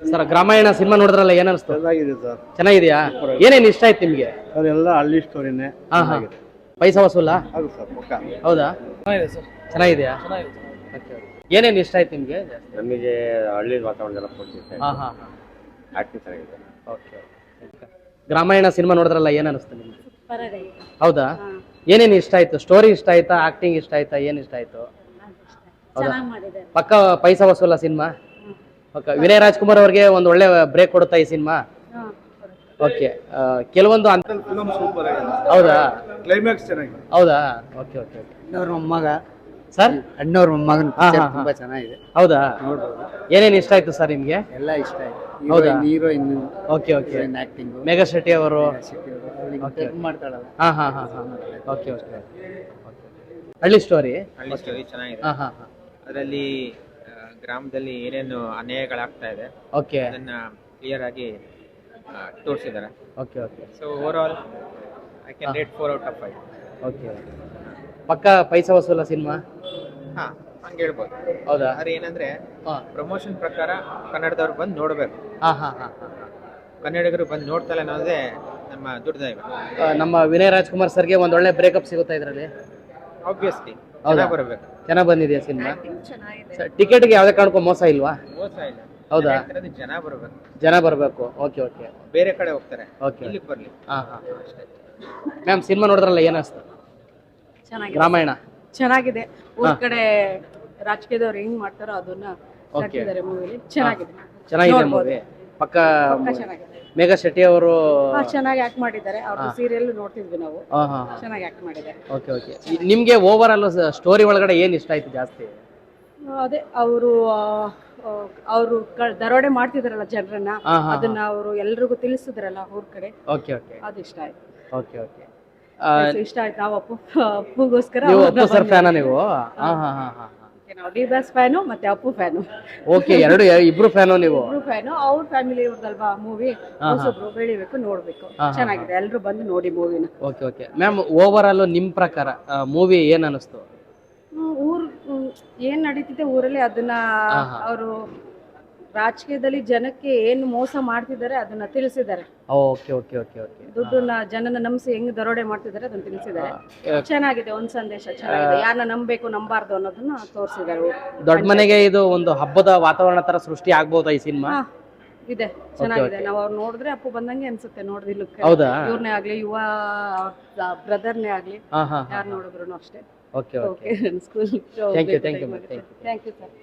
Sir Gramayana cinema ನೋಡಿದ್ರಲ್ಲ ಏನ್ ಅನಿಸ್ತು? ಚೆನ್ನಾಗಿದೆ ಸರ್. ಚೆನ್ನಾಗಿದೆಯಾ? ಏನೇನ್ ಇಷ್ಟ ಆಯ್ತು ನಿಮ್ಗೆ? ಅದೆಲ್ಲ ಹಳ್ಳಿ ಸ್ಟೋರಿನೇ. ಹಾ ಹಾ. ಪೈಸಾ ವಸೂಲಾ? ಹೌದು ಸರ್, ಪಕ್ಕ. ಹೌದಾ? ಚೆನ್ನಾಗಿದೆ ಸರ್. ಚೆನ್ನಾಗಿದೆಯಾ? ಚೆನ್ನಾಗಿದೆ. ಓಕೆ. ಏನೇನ್ ಇಷ್ಟ ಆಯ್ತು ನಿಮ್ಗೆ? ನಮಗೆ ಹಳ್ಳಿ ವಾತಾವರಣ ಎಲ್ಲ ಕೊಡ್ತಿದೆ. ಹಾ ಹಾ ಹಾ. ಆಕ್ಟಿಂಗ್ ಚೆನ್ನಾಗಿದೆ. ಓಕೆ. ಗ್ರಾಮಾಯಣ ಸಿನಿಮಾ ನೋಡಿದ್ರಲ್ಲ ಏನ್ ಅನಿಸ್ತು ನಿಮ್ಗೆ? ಹೌದಾ? ಏನೇನ್ ಇಷ್ಟ ಆಯ್ತು? ಸ್ಟೋರಿ ಇಷ್ಟ ಆಯ್ತಾ? ಆಕ್ಟಿಂಗ್ ಇಷ್ಟ ಆಯ್ತಾ? ಏನ್ ಇಷ್ಟ ಆಯ್ತು? ಹೌದಾ? ಪಕ್ಕ ಪೈಸಾ ವಸೂಲ ಸಿನಿಮಾ. ಓಕೆ. ವಿನಯ್ ರಾಜ್ಕುಮಾರ್ ಅವ್ರಿಗೆ ಒಂದು ಒಳ್ಳೆ ಬ್ರೇಕ್ ಕೊಡುತ್ತಾ ಈ ಸಿನಿಮಾ? ಓಕೆ. ಕೆಲವೊಂದು ಫಿಲಂ ಸೂಪರ್ ಆಗಿದೆ. ಹೌದಾ? ಕ್ಲೈಮ್ಯಾಕ್ಸ್ ಚೆನ್ನಾಗಿದೆ. ಹೌದಾ? Okay okay okay. ಅಣ್ಣವ್ರ ಮೊಮ್ಮಗ ಸರ್ ಅಣ್ಣವ್ರ ಮೊಮ್ಮಗನ ಪಿಕ್ಚರ್ ತುಂಬಾ ಚೆನ್ನಾಗಿದೆ. ಹೌದಾ? ನೋಡ್ಬೋದು. ಏನೇನ್ ಇಷ್ಟ ಆಯ್ತು ಸರ್ ನಿಮ್ಗೆ? ಎಲ್ಲ ಇಷ್ಟ ಆಯ್ತು. ಹೌದಾ? Heroine okay okay. Acting Megha Shetty ಅವರು. Okay. ಮಾಡ್ತಾಳಲ್ಲ. ಹಾ ಹಾ ಹಾ ಹಾ. Okay okay. ಹಳ್ಳಿ ಸ್ಟೋರಿ. ಹಳ್ಳಿ ಸ್ಟೋರಿ ಚೆನ್ನಾಗಿದೆ. ಹಾ ಹಾ ಹಾ. ಅದರಲ್ಲಿ ಗ್ರಾಮದಲ್ಲಿ ಏನೇನು ಅನ್ಯಾಯಗಳಾಗ್ತಾ ಇದೆ ಓಕೆ ಅದನ್ನ ಕ್ಲಿಯರ್ ಆಗಿ ತೋರಿಸಿದ್ದಾರೆ. Okay okay so over all I can rate 4 out of 5. Okay. ಪಕ್ಕ ಪೈಸಾ ವಸೂಲ ಸಿನಿಮಾ. ಹಾ, ಹಂಗೆ ಹೇಳ್ಬೋದು. ಹೌದಾ? ಆದ್ರೆ ಏನಂದ್ರೆ ಹಾ ಪ್ರಮೋಷನ್ ಪ್ರಕಾರ ಕನ್ನಡದವ್ರು ಬಂದು ನೋಡ್ಬೇಕು. ಹಾ ಹಾ ಹಾ. ಕನ್ನಡಿಗರು ಬಂದು ನೋಡ್ತಲ್ಲ ಅನ್ನೋದೇ ನಮ್ಮ ದುರ್ದೈವ. ನಮ್ಮ ವಿನಯ್ ರಾಜ್ಕುಮಾರ್ ಸರ್ಗೆ ಒಂದ್ ಒಳ್ಳೆ ಬ್ರೇಕಪ್ ಸಿಗುತ್ತಾ ಇದ್ರಲ್ಲಿ? ಆಬ್ವಿಯಸ್ಲಿ ಹೌದಾ? ಬರಬೇಕು. ಚೆನ್ನಾಗ್ ಬಂದಿದೆಯಾ ಸಿನಿಮಾ? ಟಿಕೆಟ್ಗೆ ಯಾವ್ದೇ ಕಾರಣಕ್ಕೂ ಮೋಸ ಇಲ್ವಾ? ಮೋಸ ಇಲ್ಲ. ಹೌದಾ? ಜನ ಬರಬೇಕು. ಜನ ಬರಬೇಕು. Okay okay. ಬೇರೆ ಕಡೆ ಹೋಗ್ತಾರೆ, ಓಕೆ. ಇಲ್ಲಿಗೆ ಬರ್ಲಿ. ಹಾ ಹಾ ಅಷ್ಟೇ. ಮ್ಯಾಮ್ ಸಿನಿಮಾ ನೋಡಿದ್ರಲ್ಲ ಏನ್ ಅನಿಸ್ತು? ಗ್ರಾಮಾಯಣ ಚೆನ್ನಾಗಿದೆ. ಊರ್ ಕಡೆ ರಾಜಕೀಯದವ್ರು ಹೆಂಗ್ ಮಾಡ್ತಾರೋ ಅದನ್ನ ಹಾಕಿದ್ದಾರೆ ಮೂವಿಲಿ. ಚೆನ್ನಾಗಿದೆ. ಚೆನ್ನಾಗಿದೆ ಮೂವಿ. ಪಕ್ಕ ಚೆನ್ನಾಗಿದೆ. ಮೇಘಾ ಶೆಟ್ಟಿ ಅವರು ಚೆನ್ನಾಗಿ ಆಕ್ಟ್ ಮಾಡಿದ್ದಾರೆ. ಅವ್ರ ಸೀರಿಯಲ್ ನೋಡ್ತಿದ್ವಿ ನಾವು. ಹಾ ಹಾ. ಚೆನ್ನಾಗಿ ಆಕ್ಟ್ ಮಾಡಿದ್ದಾರೆ. Okay okay. ನಿಮ್ಗೆ ಓವರ್ ಆಲ್ ಸ್ಟೋರಿ ಒಳಗಡೆ ಏನ್ ಇಷ್ಟ ಆಯ್ತು ಜಾಸ್ತಿ? ಅದೇ ಅವರು ದರೋಡೆ ಮಾಡ್ತಿದಾರಲ್ಲ ಜನರನ್ನ, ಅದನ್ನ ಅವರು ಎಲ್ರಿಗೂ ತಿಳಿಸಿದ್ರಲ್ಲ ಊರ್ ಕಡೆ, ಓಕೆ ಓಕೆ. ಅದು ಇಷ್ಟ ಆಯ್ತು. Okay okay. ಇಷ್ಟ ಆಯ್ತು. ನಾವು ಅಪ್ಪುಗೋಸ್ಕರ ನೀವು ಅಪ್ಪು ಸರ್ ಫ್ಯಾನಾ ನೀವು? ಹಾ ಹಾ ಹಾ ಹಾ. ನಾವು ಡಿ ಬಾಸ್ ಫ್ಯಾನು ಮತ್ತೆ ಅಪ್ಪು ಫ್ಯಾನು. ಓಕೆ. ಇಬ್ರು ಫ್ಯಾನು ನೀವು? ಇಬ್ರು ಫ್ಯಾನು. ಅವ್ರ ಫ್ಯಾಮಿಲಿ ಇವ್ರದಲ್ವಾ ಮೂವಿ, ಹೊಸಬ್ರು ಬೆಳಿಬೇಕು, ನೋಡ್ಬೇಕು. ಚೆನ್ನಾಗಿದೆ. ಎಲ್ರು ಬಂದು ನೋಡಿ ಮೂವಿನ. Okay okay. Ma'am over all ನಿಮ್ ಪ್ರಕಾರ ಮೂವಿ ಏನ್ ಅನಿಸ್ತು? ಊರ್ ಏನ್ ನಡೀತಿದೆ ಊರಲ್ಲಿ ಅದನ್ನ ಅವರು ರಾಜಕೀಯದಲ್ಲಿ ಜನಕ್ಕೆ ಏನು ಮೋಸ ಮಾಡ್ತಿದ್ದಾರೆ ಅದನ್ನ ತಿಳಿಸಿದ್ದಾರೆ. Okay okay okay okay. ದುಡ್ಡನ್ನ ಜನನ ನಂಬಿಸಿ ಹೆಂಗ್ ದರೋಡೆ ಮಾಡ್ತಿದ್ದಾರೆ ಅದನ್ನ ತಿಳಿಸಿದ್ದಾರೆ. ಚೆನ್ನಾಗಿದೆ. ಒಂದ್ ಸಂದೇಶ ಚೆನ್ನಾಗಿದೆ. ಯಾರನ್ನ ನಂಬಬೇಕು ನಂಬಾರ್ದು ಅನ್ನೋದನ್ನ ತೋರಿಸಿದ್ದಾರೆ. ದೊಡ್ಡ ಮನೆಗೆ ಇದು ಒಂದು ಹಬ್ಬದ ವಾತಾವರಣ ತರ ಸೃಷ್ಟಿ ಆಗ್ಬೋದಾ ಈ ಸಿನಿಮಾ? ಇದೆ, ಚೆನ್ನಾಗಿದೆ. ನಾವು ಅವ್ರು ನೋಡಿದ್ರೆ ಅಪ್ಪು ಬಂದಂಗೆ ಅನ್ಸುತ್ತೆ ನೋಡಿದ್ಲಿಕ್ಕೆ. ಹೌದಾ? ಇವ್ರನ್ನೇ ಆಗ್ಲಿ, ಯುವ ಬ್ರದರ್ನೇ ಆಗ್ಲಿ, ಹಾ ಹಾ. ಯಾರು ನೋಡಿದ್ರು ಅಷ್ಟೇ. Okay okay. School. Thank you thank you thank you. Thank you sir.